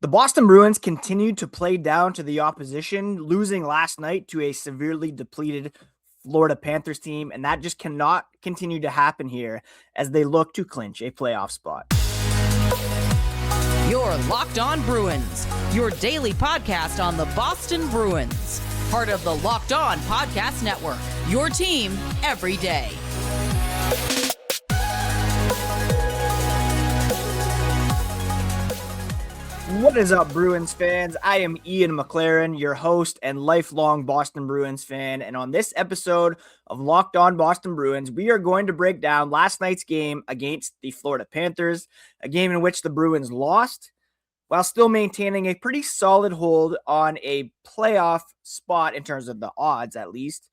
The Boston Bruins continued to play down to the opposition, losing last night to a severely depleted Florida Panthers team, and that just cannot continue to happen here as they look to clinch a playoff spot. You're Locked On Bruins, your daily podcast on the Boston Bruins, part of the Locked On Podcast Network, your team every day. What is up, Bruins fans? I am Ian McLaren, your host and lifelong Boston Bruins fan. And on this episode of Locked On Boston Bruins, we are going to break down last night's game against the Florida Panthers, a game in which the Bruins lost while still maintaining a pretty solid hold on a playoff spot in terms of the odds, at least,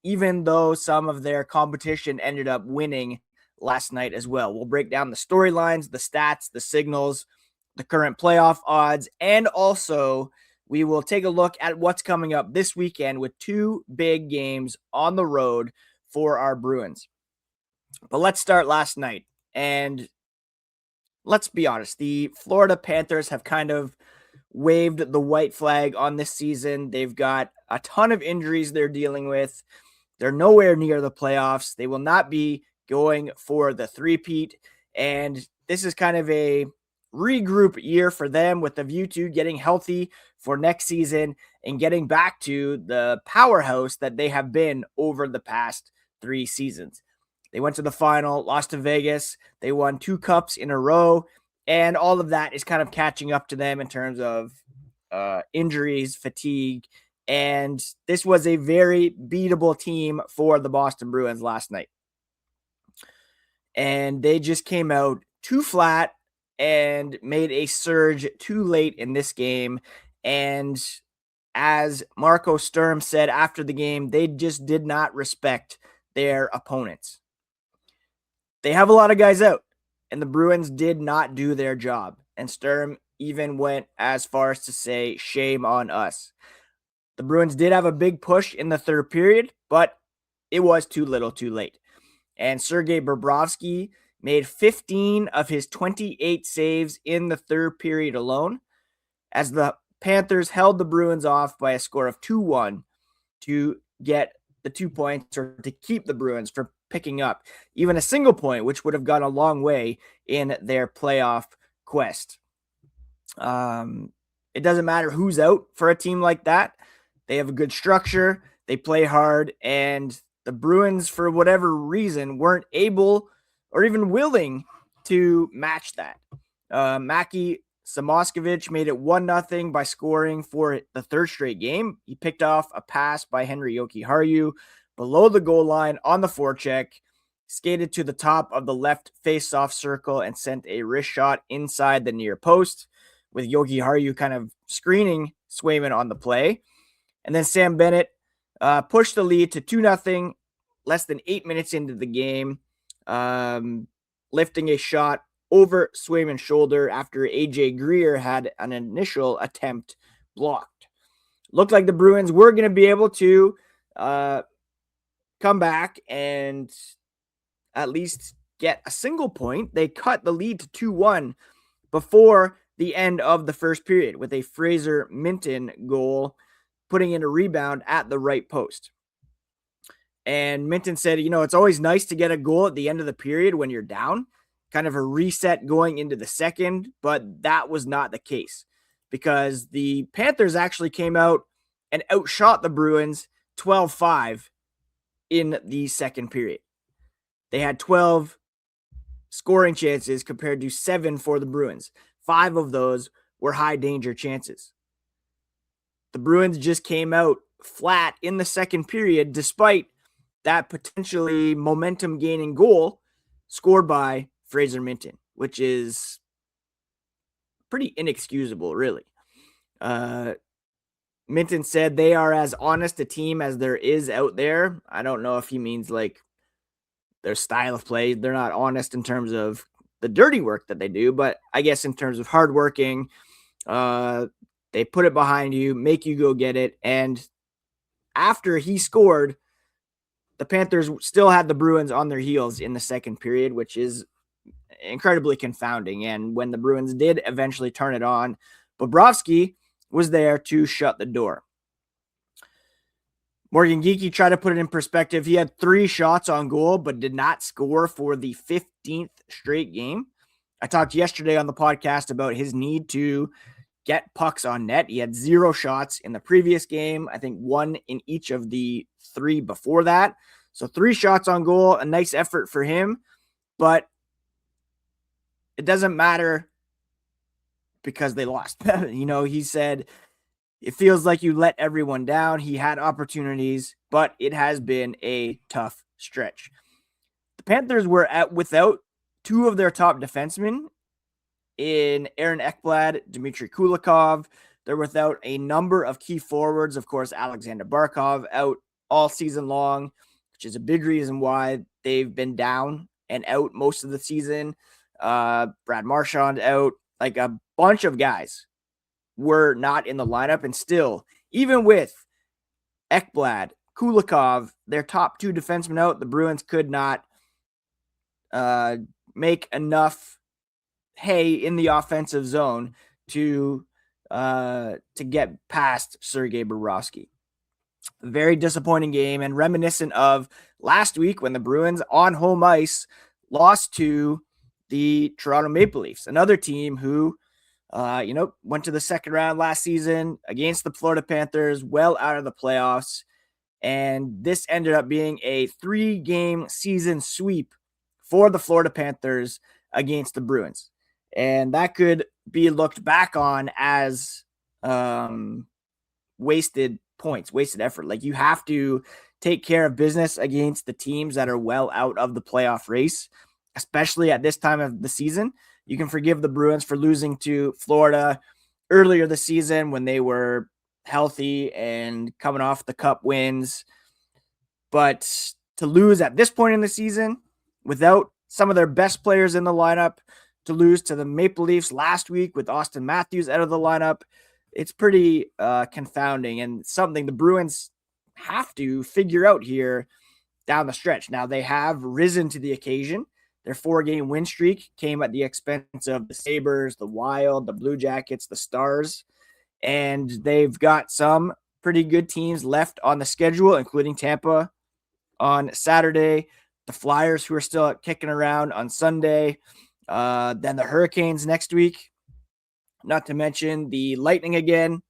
even though some of their competition ended up winning last night as well. We'll break down the storylines, the stats, the signals, the current playoff odds, and also we will take a look at what's coming up this weekend with two big games on the road for our Bruins. But let's start last night. And let's be honest, the Florida Panthers have kind of waved the white flag on this season. They've got a ton of injuries they're dealing with. They're nowhere near the playoffs. They will not be going for the three-peat. And this is kind of a regroup year for them with the view to getting healthy for next season and getting back to the powerhouse that they have been over the past 3 seasons. They went to the final, lost to Vegas. They won 2 cups in a row, and all of that is kind of catching up to them in terms of injuries, fatigue, and this was a very beatable team for the Boston Bruins last night. And they just came out too flat and made a surge too late in this game. And as Marco Sturm said after the game, they just did not respect their opponents. They have a lot of guys out, and the Bruins did not do their job. And Sturm even went as far as to say, shame on us. The Bruins did have a big push in the third period, but it was too little too late. And Sergei Bobrovsky made 15 of his 28 saves in the third period alone, as the Panthers held the Bruins off by a score of 2-1 to get the 2 points or to keep the Bruins from picking up even a single point, which would have gone a long way in their playoff quest. It doesn't matter who's out for a team like that. They have a good structure, they play hard, and the Bruins, for whatever reason, weren't able or even willing to match that. Mackie Samoskevich made it 1-0 by scoring for the third straight game. He picked off a pass by Henry Jokiharju below the goal line on the forecheck, skated to the top of the left face-off circle and sent a wrist shot inside the near post, with Jokiharju kind of screening Swayman on the play. And then Sam Bennett pushed the lead to 2-0 less than 8 minutes into the game, lifting a shot over Swayman's shoulder after AJ Greer had an initial attempt blocked. Looked like the Bruins were going to be able to come back and at least get a single point. They cut the lead to 2-1 before the end of the first period with a Fraser Minten goal, putting in a rebound at the right post. And Minten said, it's always nice to get a goal at the end of the period when you're down, kind of a reset going into the second, but that was not the case because the Panthers actually came out and outshot the Bruins 12-5 in the second period. They had 12 scoring chances compared to 7 for the Bruins. 5 of those were high danger chances. The Bruins just came out flat in the second period, despite that potentially momentum gaining goal scored by Fraser Minten, which is pretty inexcusable, really. Minten said they are as honest a team as there is out there. I don't know if he means like their style of play. They're not honest in terms of the dirty work that they do, but I guess in terms of hardworking, they put it behind you, make you go get it. And after he scored, the Panthers still had the Bruins on their heels in the second period, which is incredibly confounding. And when the Bruins did eventually turn it on, Bobrovsky was there to shut the door. Morgan Geekie tried to put it in perspective. He had 3 shots on goal, but did not score for the 15th straight game. I talked yesterday on the podcast about his need to get pucks on net. He had 0 shots in the previous game. I think 1 in each of the 3 before that. So 3 shots on goal, a nice effort for him, but it doesn't matter because they lost. He said, it feels like you let everyone down. He had opportunities, but it has been a tough stretch. The Panthers were without 2 of their top defensemen in Aaron Ekblad, Dmitry Kulikov. They're without a number of key forwards. Of course, Alexander Barkov out all season long, which is a big reason why they've been down and out most of the season. Brad Marchand out. Like a bunch of guys were not in the lineup, and still, even with Ekblad, Kulikov, their top 2 defensemen out, the Bruins could not make enough hay in the offensive zone to get past Sergei Bobrovsky. Very disappointing game, and reminiscent of last week when the Bruins on home ice lost to the Toronto Maple Leafs, another team who went to the second round last season against the Florida Panthers, well out of the playoffs. And this ended up being a 3-game season sweep for the Florida Panthers against the Bruins. And that could be looked back on as wasted points, wasted effort. Like, you have to take care of business against the teams that are well out of the playoff race, especially at this time of the season. You can forgive the Bruins for losing to Florida earlier this season when they were healthy and coming off the cup wins. But to lose at this point in the season without some of their best players in the lineup, to lose to the Maple Leafs last week with Austin Matthews out of the lineup, it's pretty confounding and something the Bruins have to figure out here down the stretch. Now, they have risen to the occasion. Their 4-game win streak came at the expense of the Sabres, the Wild, the Blue Jackets, the Stars, and they've got some pretty good teams left on the schedule, including Tampa on Saturday, the Flyers, who are still kicking around on Sunday, then the Hurricanes next week, not to mention the Lightning again,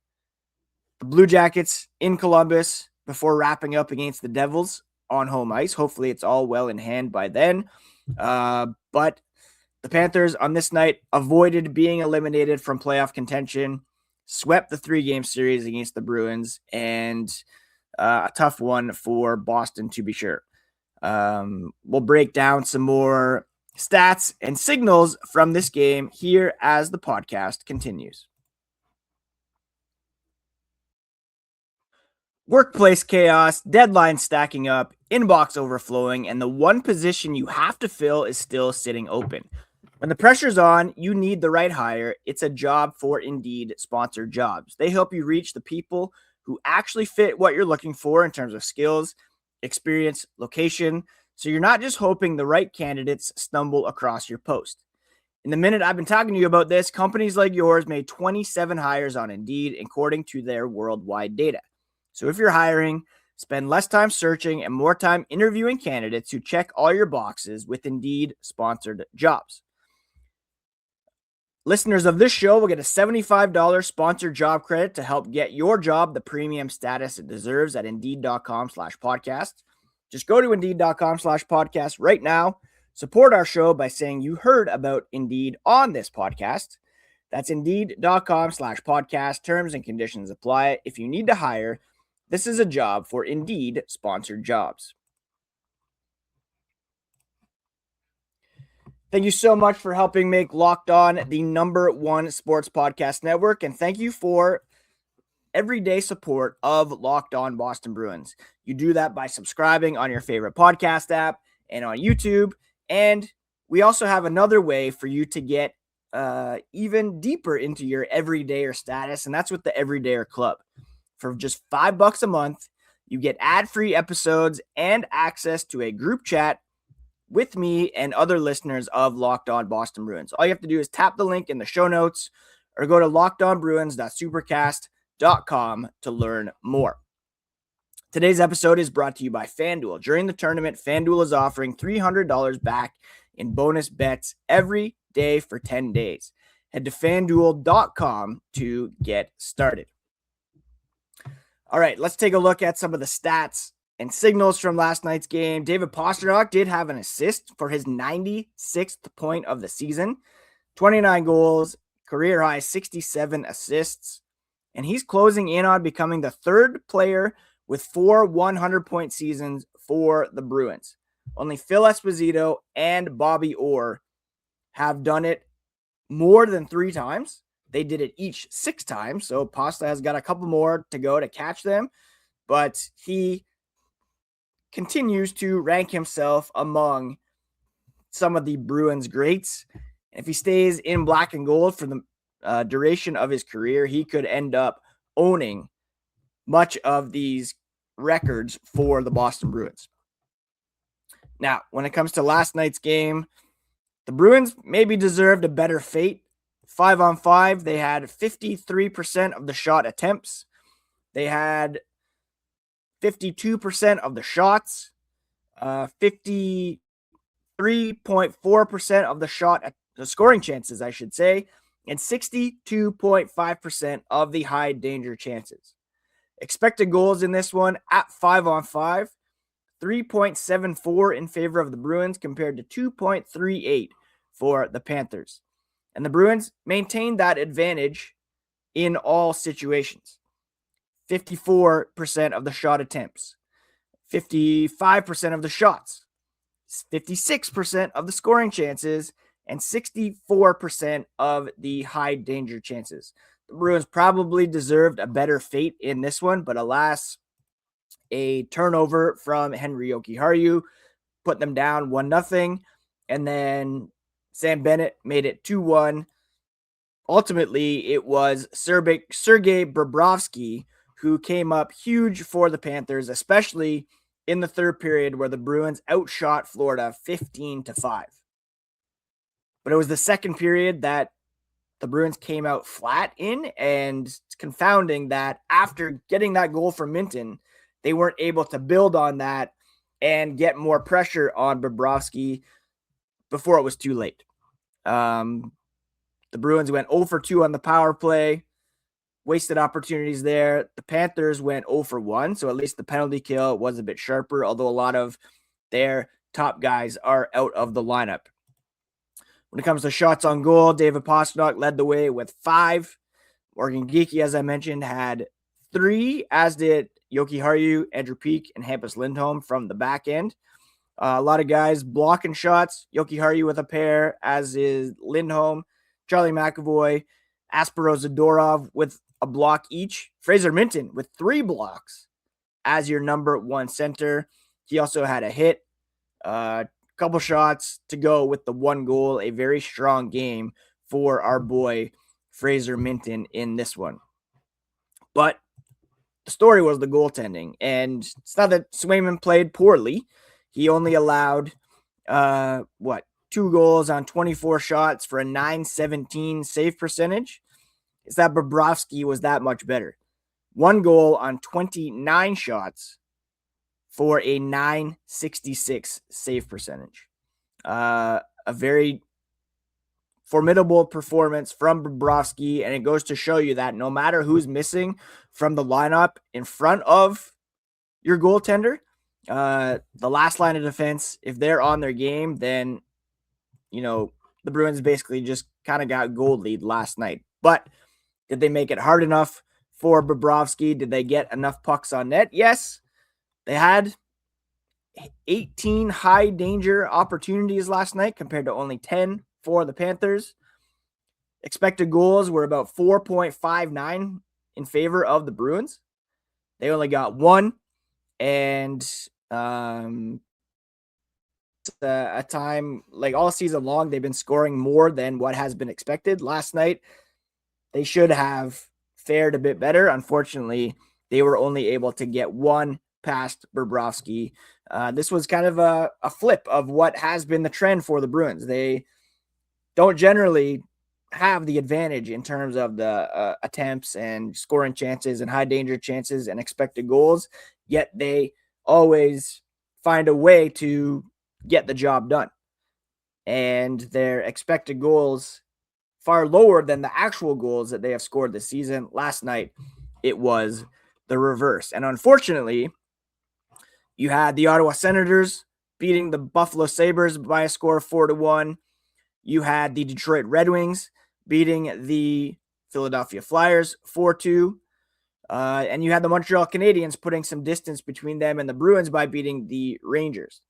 the Blue Jackets in Columbus before wrapping up against the Devils on home ice. Hopefully it's all well in hand by then. But the Panthers on this night avoided being eliminated from playoff contention, swept the 3-game series against the Bruins, and a tough one for Boston to be sure. We'll break down some more stats and signals from this game here as the podcast continues. Workplace chaos, deadlines stacking up, inbox overflowing, and the one position you have to fill is still sitting open. When the pressure's on, you need the right hire. It's a job for Indeed sponsored jobs. They help you reach the people who actually fit what you're looking for in terms of skills, experience, location, so you're not just hoping the right candidates stumble across your post. In the minute I've been talking to you about this, companies like yours made 27 hires on Indeed according to their worldwide data. So if you're hiring, spend less time searching and more time interviewing candidates who check all your boxes with Indeed sponsored jobs. Listeners of this show will get a $75 sponsored job credit to help get your job the premium status it deserves at Indeed.com/podcast. Just go to Indeed.com/podcast right now. Support our show by saying you heard about Indeed on this podcast. That's Indeed.com/podcast. Terms and conditions apply. If you need to hire, this is a job for Indeed sponsored jobs. Thank you so much for helping make Locked On the #1 sports podcast network. And thank you for everyday support of Locked On Boston Bruins. You do that by subscribing on your favorite podcast app and on YouTube. And we also have another way for you to get even deeper into your everydayer status. And that's with the Everydayer Club. For just $5 a month, you get ad-free episodes and access to a group chat with me and other listeners of Locked On Boston Bruins. All you have to do is tap the link in the show notes or go to lockedonbruins.supercast.com to learn more. Today's episode is brought to you by FanDuel. During the tournament, FanDuel is offering $300 back in bonus bets every day for 10 days. Head to FanDuel.com to get started. All right, let's take a look at some of the stats and signals from last night's game. David Pastrnak did have an assist for his 96th point of the season, 29 goals, career high 67 assists, and he's closing in on becoming the third player with 4 100-point seasons for the Bruins. Only Phil Esposito and Bobby Orr have done it more than 3 times. They did it each 6 times, so Pasta has got a couple more to go to catch them, but he continues to rank himself among some of the Bruins greats. If he stays in black and gold for the duration of his career, he could end up owning much of these records for the Boston Bruins. Now, when it comes to last night's game, the Bruins maybe deserved a better fate. 5-on-5, they had 53% of the shot attempts. They had 52% of the shots, 53.4% of the scoring chances, I should say, and 62.5% of the high danger chances. Expected goals in this one at 5-on-5, 3.74 in favor of the Bruins compared to 2.38 for the Panthers. And the Bruins maintained that advantage in all situations. 54% of the shot attempts, 55% of the shots, 56% of the scoring chances, and 64% of the high danger chances. The Bruins probably deserved a better fate in this one, but alas, a turnover from Henry Jokiharju put them down 1-0, and then Sam Bennett made it 2-1. Ultimately, it was Sergei Bobrovsky who came up huge for the Panthers, especially in the third period where the Bruins outshot Florida 15-5. But it was the second period that the Bruins came out flat in, and it's confounding that after getting that goal from Minten, they weren't able to build on that and get more pressure on Bobrovsky before it was too late. The Bruins went 0 for 2 on the power play, wasted opportunities there. The Panthers went 0 for 1, so at least the penalty kill was a bit sharper, although a lot of their top guys are out of the lineup. When it comes to shots on goal, David Pastrnak led the way with 5. Morgan Geekie, as I mentioned, had 3, as did Jokiharju, Andrew Peeke, and Hampus Lindholm from the back end. A lot of guys blocking shots. Jokiharju with a pair, as is Lindholm, Charlie McAvoy, Aspero Zadorov with a block each. Fraser Minten with 3 blocks as your number 1 center. He also had a hit, couple shots to go with the 1 goal. A very strong game for our boy Fraser Minten in this one. But the story was the goaltending, and it's not that Swayman played poorly. He only allowed 2 goals on 24 shots for a .917 save percentage. It's that Bobrovsky was that much better. 1 goal on 29 shots for a .966 save percentage. A very formidable performance from Bobrovsky, and it goes to show you that no matter who's missing from the lineup in front of your goaltender, the last line of defense, if they're on their game, then, the Bruins basically just kind of got gold lead last night. But did they make it hard enough for Bobrovsky? Did they get enough pucks on net? Yes. They had 18 high danger opportunities last night compared to only 10 for the Panthers. Expected goals were about 4.59 in favor of the Bruins. They only got 1, and a time like all season long, they've been scoring more than what has been expected. Last night, they should have fared a bit better. Unfortunately, they were only able to get 1 past Bobrovsky. This was kind of a flip of what has been the trend for the Bruins. They don't generally have the advantage in terms of the attempts and scoring chances and high danger chances and expected goals, yet they always find a way to get the job done. And their expected goals far lower than the actual goals that they have scored this season. Last night, it was the reverse. And unfortunately, you had the Ottawa Senators beating the Buffalo Sabres by a score of 4-1. You had the Detroit Red Wings beating the Philadelphia Flyers 4-2. And you had the Montreal Canadiens putting some distance between them and the Bruins by beating the Rangers.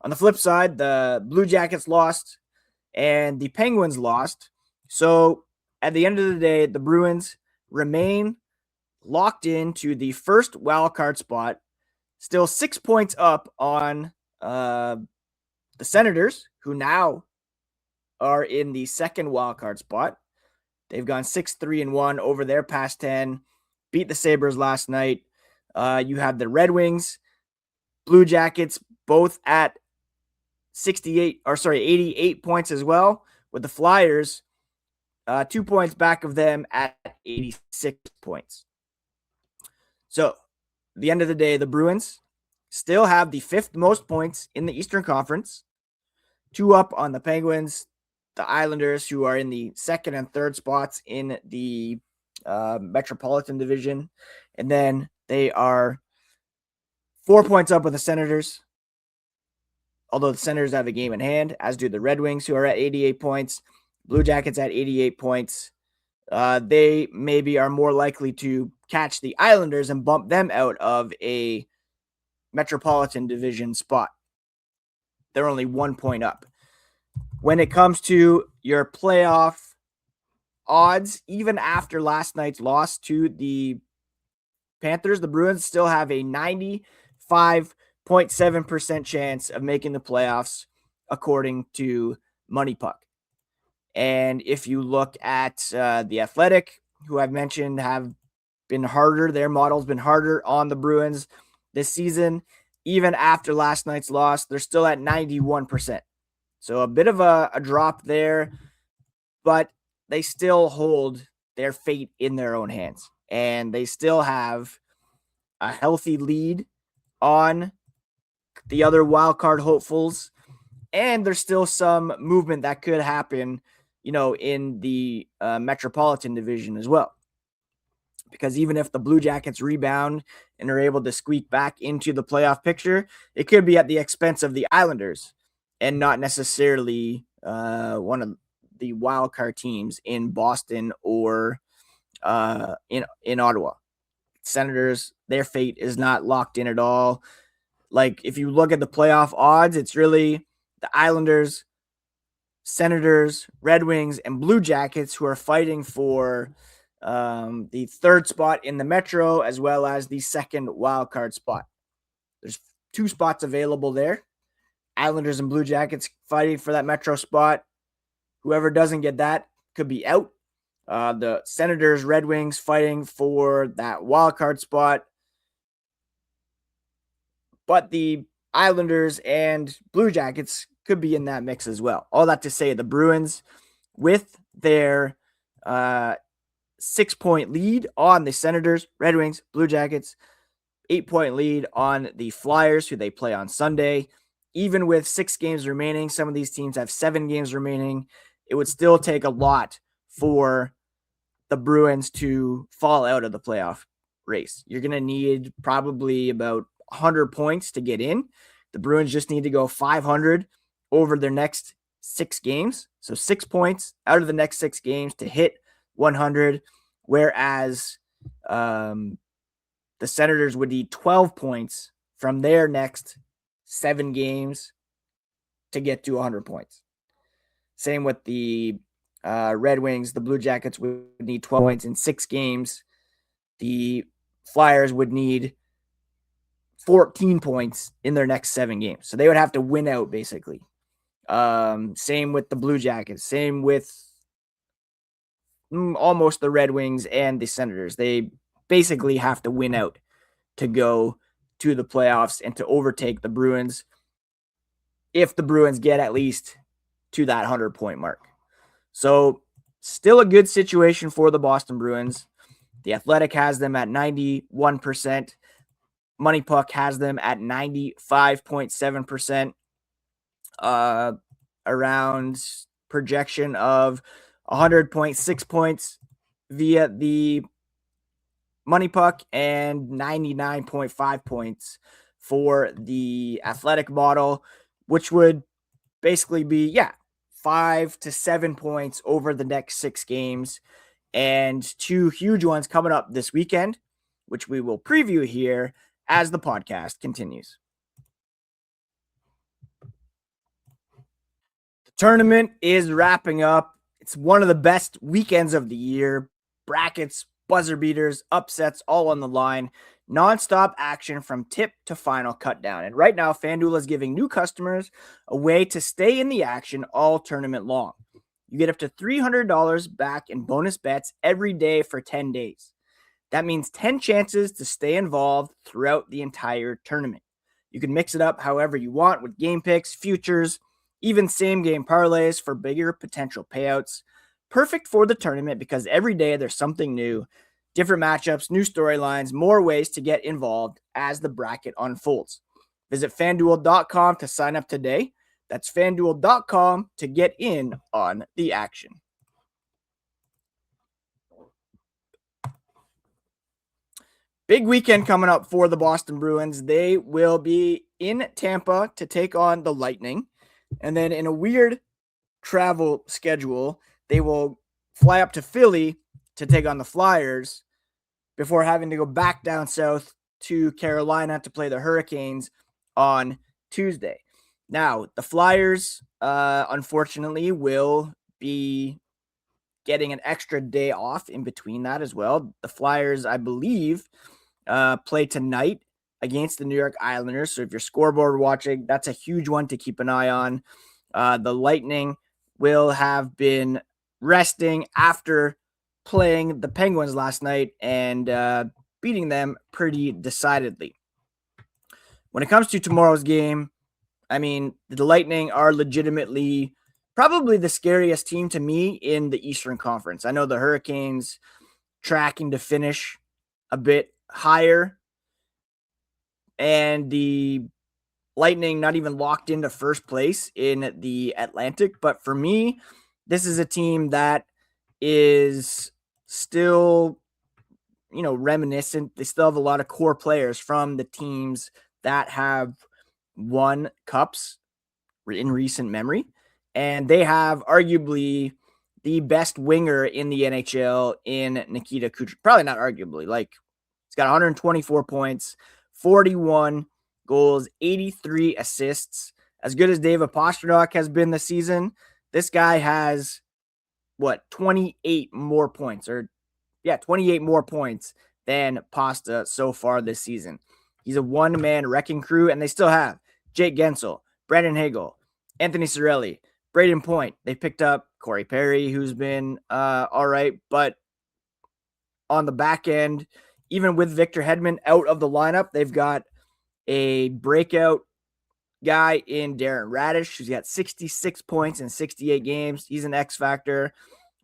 On the flip side, the Blue Jackets lost and the Penguins lost. So at the end of the day, the Bruins remain locked into the first wild card spot, still 6 points up on the Senators, who now are in the second wild card spot. They've gone 6-3-1 over their past 10, beat the Sabres last night. You have the Red Wings, Blue Jackets, both at 88 points as well, with the Flyers 2 points back of them at 86 points. So, at the end of the day, the Bruins still have the fifth most points in the Eastern Conference, 2 up on the Penguins, the Islanders, who are in the second and third spots in the Metropolitan Division, and then they are 4 points up with the Senators, although the Senators have a game in hand, as do the Red Wings, who are at 88 points. Blue Jackets at 88 points. They maybe are more likely to catch the Islanders and bump them out of a Metropolitan Division spot. They're only 1 point up. When it comes to your playoff odds, even after last night's loss to the Panthers, the Bruins still have a 95.7% chance of making the playoffs, according to Money Puck. And if you look at the Athletic, who I've mentioned have been harder, their model's been harder on the Bruins this season. Even after last night's loss, they're still at 91%. So a bit of a drop there, but they still hold their fate in their own hands. And they still have a healthy lead on the other wildcard hopefuls. And there's still some movement that could happen, in the Metropolitan Division as well. Because even if the Blue Jackets rebound and are able to squeak back into the playoff picture, it could be at the expense of the Islanders and not necessarily one of the wild card teams in Boston or in Ottawa. Senators, their fate is not locked in at all. Like, if you look at the playoff odds, it's really the Islanders, Senators, Red Wings, and Blue Jackets who are fighting for the third spot in the Metro, as well as the second wild card spot. There's 2 spots available there. Islanders and Blue Jackets fighting for that Metro spot. Whoever doesn't get that could be out. The Senators, Red Wings fighting for that wild card spot. But the Islanders and Blue Jackets could be in that mix as well. All that to say, the Bruins, with their 6-point lead on the Senators, Red Wings, Blue Jackets, 8-point lead on the Flyers, who they play on Sunday. Even with 6 games remaining, some of these teams have 7 games remaining. It would still take a lot for the Bruins to fall out of the playoff race. You're going to need probably about 100 points to get in. The Bruins just need to go 500 over their next 6 games. So 6 points out of the next 6 games to hit 100, whereas the Senators would need 12 points from their next 7 games to get to 100 points. Same with the Red Wings. The Blue Jackets would need 12 points in 6 games. The Flyers would need 14 points in their next 7 games. So they would have to win out, basically. Same with the Blue Jackets. Same with almost the Red Wings and the Senators. They basically have to win out to go to the playoffs and to overtake the Bruins, if the Bruins get at least to that 100-point mark. So still a good situation for the Boston Bruins. The Athletic has them at 91%. Money Puck has them at 95.7%. Around projection of 100.6 points via the Money Puck and 99.5 points for the Athletic model, which would basically be, 5 to 7 points over the next 6 games. And 2 huge ones coming up this weekend, which we will preview here as the podcast continues. The tournament is wrapping up. It's one of the best weekends of the year. Brackets, buzzer beaters, upsets, all on the line. Nonstop action from tip to final cut down. And right now, FanDuel is giving new customers a way to stay in the action all tournament long. You get up to $300 back in bonus bets every day for 10 days. That means 10 chances to stay involved throughout the entire tournament. You can mix it up however you want with game picks, futures, even same game parlays for bigger potential payouts. Perfect for the tournament because every day there's something new, different matchups, new storylines, more ways to get involved as the bracket unfolds. Visit FanDuel.com to sign up today. That's FanDuel.com to get in on the action. Big weekend coming up for the Boston Bruins. They will be in Tampa to take on the Lightning. And then in a weird travel schedule, they will fly up to Philly to take on the Flyers before having to go back down south to Carolina to play the Hurricanes on Tuesday. Now, the Flyers, unfortunately, will be getting an extra day off in between that as well. The Flyers, I believe, play tonight against the New York Islanders. So if you're scoreboard watching, that's a huge one to keep an eye on. The Lightning will have been resting after playing the Penguins last night and beating them pretty decidedly. When it comes to tomorrow's game, I mean, the Lightning are legitimately probably the scariest team to me in the Eastern Conference. I know the Hurricanes tracking to finish a bit higher, and the Lightning not even locked into first place in the Atlantic. But for me, this is a team that is still, reminiscent. They still have a lot of core players from the teams that have won cups in recent memory. And they have arguably the best winger in the NHL in Nikita Kucherov. Probably not arguably. He's got 124 points, 41 goals, 83 assists. As good as David Pastrnak has been this season, this guy has 28 more points 28 more points than Pasta so far this season. He's a one-man wrecking crew, and they still have Jake Gensel, Brandon Hagel, Anthony Cirelli, Braden Point. They picked up Corey Perry, who's been all right, but on the back end, even with Victor Hedman out of the lineup, they've got a breakout guy in Darren Radish, who's got 66 points in 68 games. He's an X factor.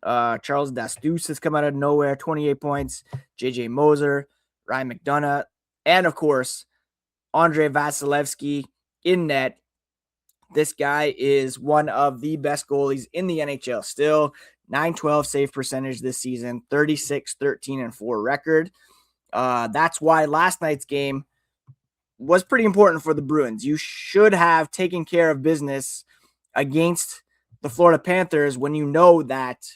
Charles Dastus has come out of nowhere, 28 points. JJ Moser, Ryan McDonough, and of course, Andrei Vasilevsky in net. This guy is one of the best goalies in the NHL still. 912 save percentage this season, 36-13-4 record. That's why last night's game was pretty important for the Bruins. You should have taken care of business against the Florida Panthers when you know that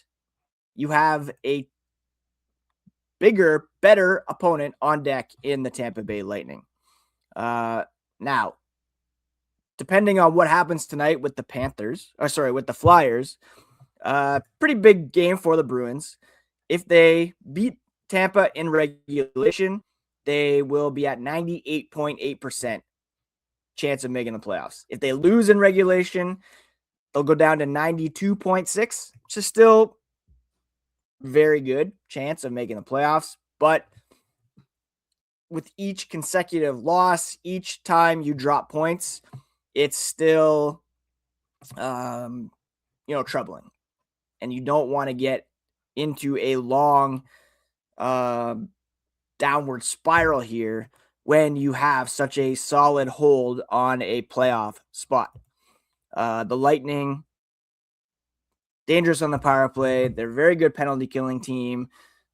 you have a bigger, better opponent on deck in the Tampa Bay Lightning. Now, depending on what happens tonight with the with the Flyers, pretty big game for the Bruins. If they beat Tampa in regulation, they will be at 98.8% chance of making the playoffs. If they lose in regulation, they'll go down to 92.6, which is still very good chance of making the playoffs. But with each consecutive loss, each time you drop points, it's still, troubling. And you don't want to get into a long downward spiral here when you have such a solid hold on a playoff spot. The Lightning, dangerous on the power play. They're a very good penalty killing team.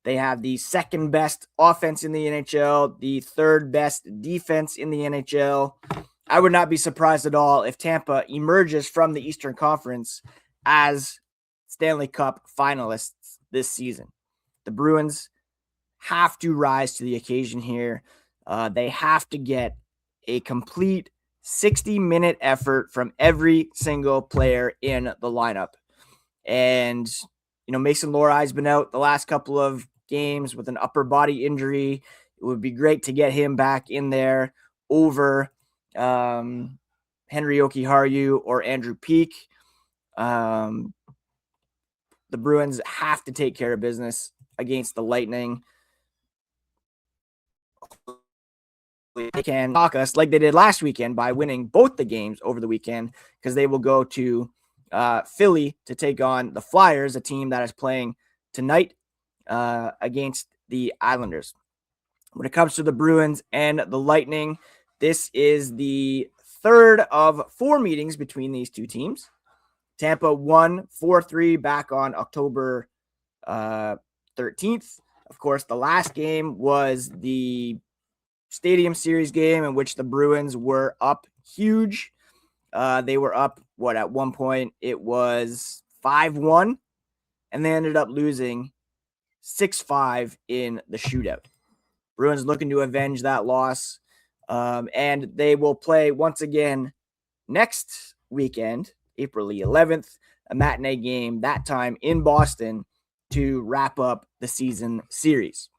They have the second best offense in the NHL, the third best defense in the NHL. I would not be surprised at all if Tampa emerges from the Eastern Conference as Stanley Cup finalists this season. The Bruins have to rise to the occasion here. They have to get a complete 60-minute effort from every single player in the lineup. And, Mason Lohrei's been out the last couple of games with an upper body injury. It would be great to get him back in there over Henry Jokiharju or Andrew Peeke. The Bruins have to take care of business against the Lightning. They can knock us like they did last weekend by winning both the games over the weekend, because they will go to Philly to take on the Flyers, a team that is playing tonight against the Islanders. When it comes to the Bruins and the Lightning, this is the third of 4 meetings between these two teams. Tampa won 4-3 back on October 13th. Of course, the last game was the Stadium Series game in which the Bruins were up huge. They were up, at one point it was 5-1, and they ended up losing 6-5 in the shootout. Bruins looking to avenge that loss, and they will play once again next weekend, April the 11th, a matinee game, that time in Boston, to wrap up the season series.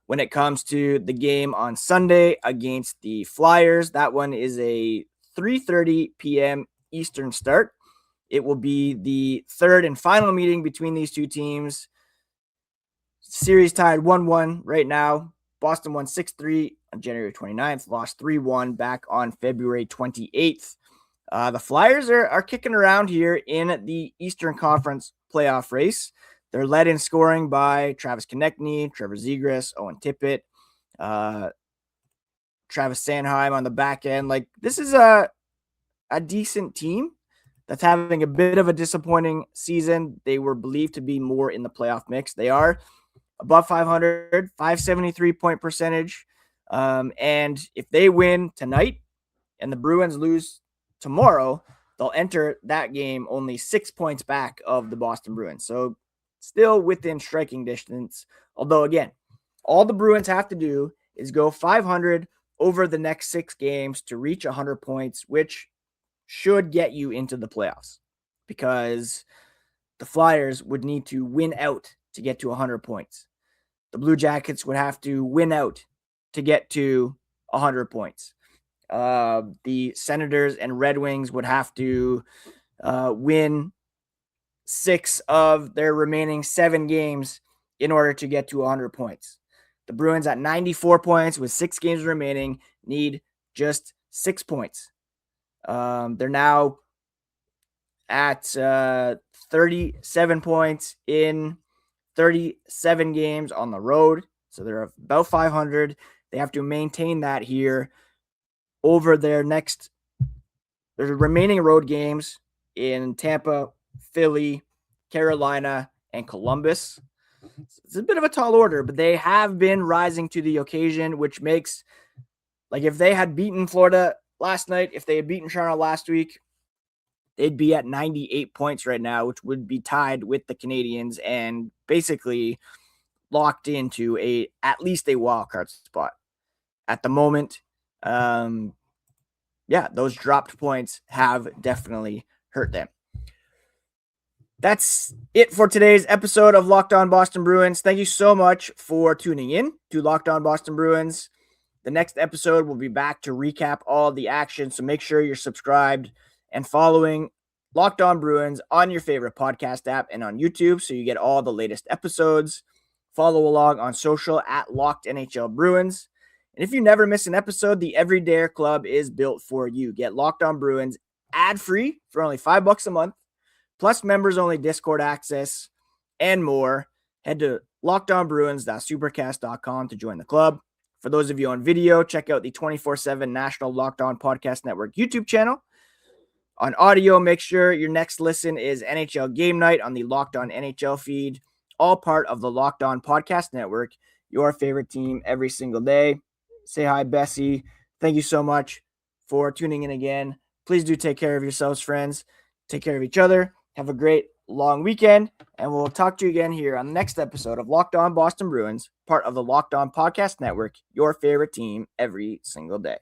When it comes to the game on Sunday against the Flyers, that one is a 3:30 p.m. Eastern start. It will be the third and final meeting between these two teams. Series tied 1-1 right now. Boston won 6-3 on January 29th, lost 3-1 back on February 28th. The Flyers are kicking around here in the Eastern Conference playoff race. They're led in scoring by Travis Konechny, Trevor Zegras, Owen Tippett, Travis Sanheim on the back end. This is a decent team that's having a bit of a disappointing season. They were believed to be more in the playoff mix. They are above 500, 573 point percentage. And if they win tonight and the Bruins lose tomorrow, they'll enter that game only 6 points back of the Boston Bruins. So still within striking distance. Although, again, all the Bruins have to do is go 500 over the next 6 games to reach 100 points, which should get you into the playoffs, because the Flyers would need to win out to get to 100 points. The Blue Jackets would have to win out to get to 100 points. The Senators and Red Wings would have to win 6 of their remaining 7 games in order to get to 100 points. The Bruins at 94 points with 6 games remaining need just 6 points. They're now at 37 points in 37 games on the road. So they're about 500. They have to maintain that here over their remaining road games in Tampa, Philly, Carolina, and Columbus. It's a bit of a tall order, but they have been rising to the occasion, which makes, if they had beaten Florida last night, if they had beaten Toronto last week, they'd be at 98 points right now, which would be tied with the Canadiens and basically locked into at least a wild card spot. At the moment, those dropped points have definitely hurt them. That's it for today's episode of Locked On Boston Bruins. Thank you so much for tuning in to Locked On Boston Bruins. The next episode will be back to recap all the action, so make sure you're subscribed and following Locked On Bruins on your favorite podcast app and on YouTube so you get all the latest episodes. Follow along on social at Locked NHL Bruins. And if you never miss an episode, the Everydayer Club is built for you. Get Locked On Bruins ad-free for only $5 a month, plus members-only Discord access and more. Head to lockedonbruins.supercast.com to join the club. For those of you on video, check out the 24/7 National Locked On Podcast Network YouTube channel. On audio, make sure your next listen is NHL Game Night on the Locked On NHL feed, all part of the Locked On Podcast Network, your favorite team every single day. Say hi, Bessie. Thank you so much for tuning in again. Please do take care of yourselves, friends. Take care of each other. Have a great long weekend, and we'll talk to you again here on the next episode of Locked On Boston Bruins, part of the Locked On Podcast Network, your favorite team every single day.